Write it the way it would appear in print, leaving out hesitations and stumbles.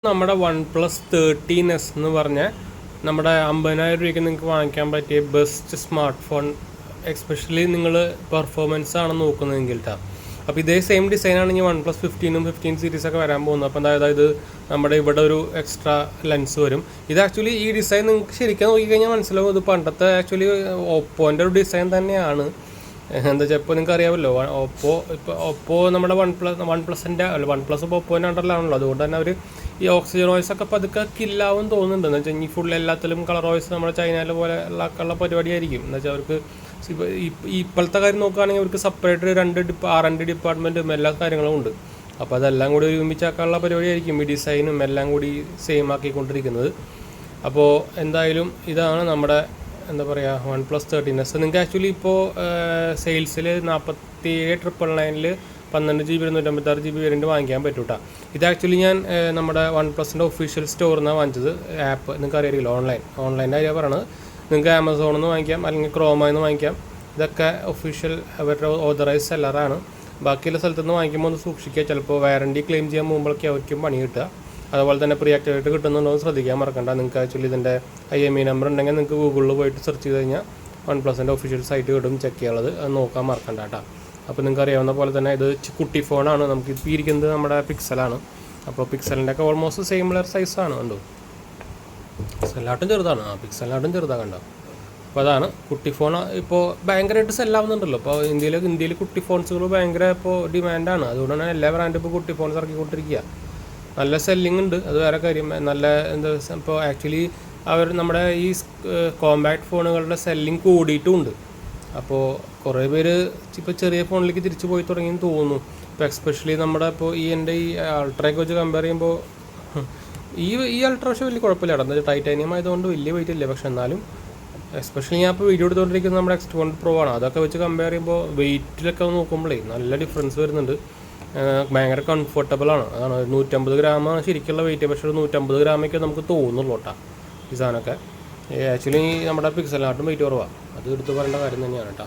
നമ്മുടെ OnePlus 13s എന്ന് പറഞ്ഞ നമ്മുടെ 50,000 രൂപയ്ക്ക് നിങ്ങൾക്ക് വാങ്ങിക്കാൻ പറ്റിയ ബെസ്റ്റ് സ്മാർട്ട് ഫോൺ, എക്സ്പെഷ്യലി നിങ്ങൾ പെർഫോമൻസ് ആണ് നോക്കുന്നതെങ്കിൽ ട്ടാ. അപ്പോൾ ഇതേ സെയിം ഡിസൈനാണ് ഇനി OnePlus 15 15 സീരീസൊക്കെ വരാൻ പോകുന്നത്. അപ്പോൾ അതായത് നമ്മുടെ ഇവിടെ ഒരു എക്സ്ട്രാ ലെൻസ് വരും. ഇത് ആക്ച്വലി ഈ ഡിസൈൻ നിങ്ങൾക്ക് ശരിക്കും നോക്കിക്കഴിഞ്ഞാൽ മനസ്സിലാവും, ഇത് പണ്ടത്തെ ആക്ച്വലി ഓപ്പോൻ്റെ ഒരു ഡിസൈൻ തന്നെയാണ്. എന്താ വെച്ചാൽ ഇപ്പോൾ നിങ്ങൾക്ക് അറിയാമല്ലോ, ഓപ്പോ നമ്മുടെ വൺപ്ലസിൻ്റെ അല്ല, OnePlus ഇപ്പോൾ ഓപ്പോൻ്റെ അണ്ടറിലാണല്ലോ. അതുകൊണ്ട് തന്നെ അവർ ഈ ഓക്സിജൻ വോയിസ് ഒക്കെ പതുക്കെ കില്ലാവും തോന്നുന്നുണ്ട്. എന്ന് വെച്ചാൽ ഇനി ഫുൾ എല്ലാത്തിലും കളർ വോയിസ് നമ്മുടെ ചൈനയിലെ പോലെ ഉള്ള പരിപാടിയായിരിക്കും. എന്ന് വെച്ചാൽ അവർക്ക് ഇപ്പോഴത്തെ കാര്യം നോക്കുകയാണെങ്കിൽ അവർക്ക് സെപ്പറേറ്റ് രണ്ട് ഡിപ്പാർട്ട്മെൻറ്റും എല്ലാ കാര്യങ്ങളും ഉണ്ട്. അപ്പോൾ അതെല്ലാം കൂടി ഒരുമിച്ചാക്കാനുള്ള പരിപാടിയായിരിക്കും ഈ ഡിസൈനും എല്ലാം കൂടി സെയിം ആക്കിക്കൊണ്ടിരിക്കുന്നത്. അപ്പോൾ എന്തായാലും ഇതാണ് നമ്മുടെ എന്താ പറയുക OnePlus 13s. നിങ്ങൾക്ക് ആക്ച്വലി ഇപ്പോൾ സെയിൽസിൽ 47,999 12GB 256GB വേരിയൻറ്റ് വാങ്ങിക്കാൻ പറ്റും കേട്ടോ. ഇത് ആക്ച്വലി ഞാൻ നമ്മുടെ OnePlusൻ്റെ ഒഫീഷ്യൽ സ്റ്റോറിൽ നിന്നാണ് വാങ്ങിച്ചത്. ആപ്പ് നിങ്ങൾക്ക് അറിയില്ല, ഓൺലൈൻ്റെ കാര്യം പറയണത്. നിങ്ങൾക്ക് ആമസോണിൽ നിന്ന് വാങ്ങിക്കാം, അല്ലെങ്കിൽ ക്രോമയിൽ നിന്ന് വാങ്ങിക്കാം. ഇതൊക്കെ ഒഫീഷ്യൽ അവരുടെ ഓതറൈസ് സെല്ലറാണ്. ബാക്കിയുള്ള സ്ഥലത്തു നിന്ന് വാങ്ങിക്കുമ്പോൾ ഒന്ന് സൂക്ഷിക്കുക, ചിലപ്പോൾ വാറണ്ടി ക്ലെയിം ചെയ്യാൻ പോകുമ്പോഴൊക്കെ അവർക്കും പണി കിട്ടുക. അതുപോലെ തന്നെ പ്രീ ആക്ടിവേറ്റ് കിട്ടുന്നുണ്ടോ എന്ന് ശ്രദ്ധിക്കാൻ മറക്കണ്ട. നിങ്ങൾക്ക് ആക്ച്വലി ഇതിൻ്റെ IMEI നമ്പർ ഉണ്ടെങ്കിൽ നിങ്ങൾക്ക് ഗൂഗിളിൽ പോയിട്ട് സെർച്ച് ചെയ്ത് കഴിഞ്ഞാൽ OnePlusൻ്റെ ഒഫീഷ്യൽ സൈറ്റ് കിട്ടും, ചെക്ക് ചെയ്യാനുള്ളത്. അത് നോക്കാൻ മറക്കണ്ട കേട്ടോ. അപ്പോൾ നിങ്ങൾക്ക് അറിയാവുന്ന പോലെ തന്നെ ഇത് കുട്ടി ഫോണാണ്. നമുക്ക് ഇപ്പോൾ ഇരിക്കുന്നത് നമ്മുടെ പിക്സലാണ്. അപ്പോൾ പിക്സലിൻ്റെ ഒക്കെ ഓൾമോസ്റ്റ് സെയിം സൈസാണ്. കണ്ടോ, പിക്സലിനാട്ടും ചെറുതാണ്. പിക്സലിനാട്ടും ചെറുതാണ്, കണ്ടോ. അപ്പോൾ അതാണ് കുട്ടി ഫോൺ. ഇപ്പോൾ ഭയങ്കരമായിട്ട് സെല്ലാവുന്നുണ്ടല്ലോ. ഇപ്പോൾ ഇന്ത്യയിൽ കുട്ടി ഫോൺസുകൾ ഭയങ്കര ഇപ്പോൾ ഡിമാൻഡാണ്. അതുകൊണ്ടാണ് എല്ലാ ബ്രാൻഡും ഇപ്പോൾ കുട്ടി ഫോൺസ് ഇറക്കിക്കൊണ്ടിരിക്കുക. നല്ല സെല്ലിംഗ് ഉണ്ട്, അത് വേറെ കാര്യം. നല്ല എന്താ ഇപ്പോൾ ആക്ച്വലി നമ്മുടെ ഈ കോമ്പാക്ട് ഫോണുകളുടെ സെല്ലിംഗ് കൂടിയിട്ടുമുണ്ട്. അപ്പോൾ കുറേ പേര് ഇപ്പോൾ ചെറിയ ഫോണിലേക്ക് തിരിച്ചു പോയി തുടങ്ങിയെന്ന് തോന്നുന്നു. ഇപ്പോൾ എക്സ്പെഷ്യലി നമ്മുടെ ഇപ്പോൾ എൻ്റെ ഈ അൾട്രയൊക്കെ വെച്ച് കമ്പയർ ചെയ്യുമ്പോൾ ഈ അൾട്ര പക്ഷേ വലിയ കുഴപ്പമില്ല. എന്താ വെച്ചാൽ ടൈറ്റാനിയം ആയതുകൊണ്ട് വലിയ വെയിറ്റ് ഇല്ല. പക്ഷെ എന്നാലും എസ്പെഷ്യലി ഞാൻ ഇപ്പോൾ വീഡിയോ എടുത്തുകൊണ്ടിരിക്കുന്നത് നമ്മുടെ X200 Pro ആണ്. അതൊക്കെ വെച്ച് കമ്പയർ ചെയ്യുമ്പോൾ വെയിറ്റിലൊക്കെ നോക്കുമ്പോഴേ നല്ല ഡിഫറൻസ് വരുന്നുണ്ട്. ഭയങ്കര കംഫർട്ടബിൾ ആണ്. അതാണ് 150 ഗ്രാമാണ് ശരിക്കുള്ള വെയിറ്റ്. പക്ഷേ ഒരു 150 ഗ്രാമൊക്കെ നമുക്ക് തോന്നുള്ളൂ കേട്ടോ ഈ സാധനമൊക്കെ. ആക്ച്വലി നമ്മുടെ പിക്സലിനാട്ടും വെയിറ്റ് കുറവാണ്. അത് എടുത്ത് പറയേണ്ട കാര്യം തന്നെയാണ് കേട്ടോ.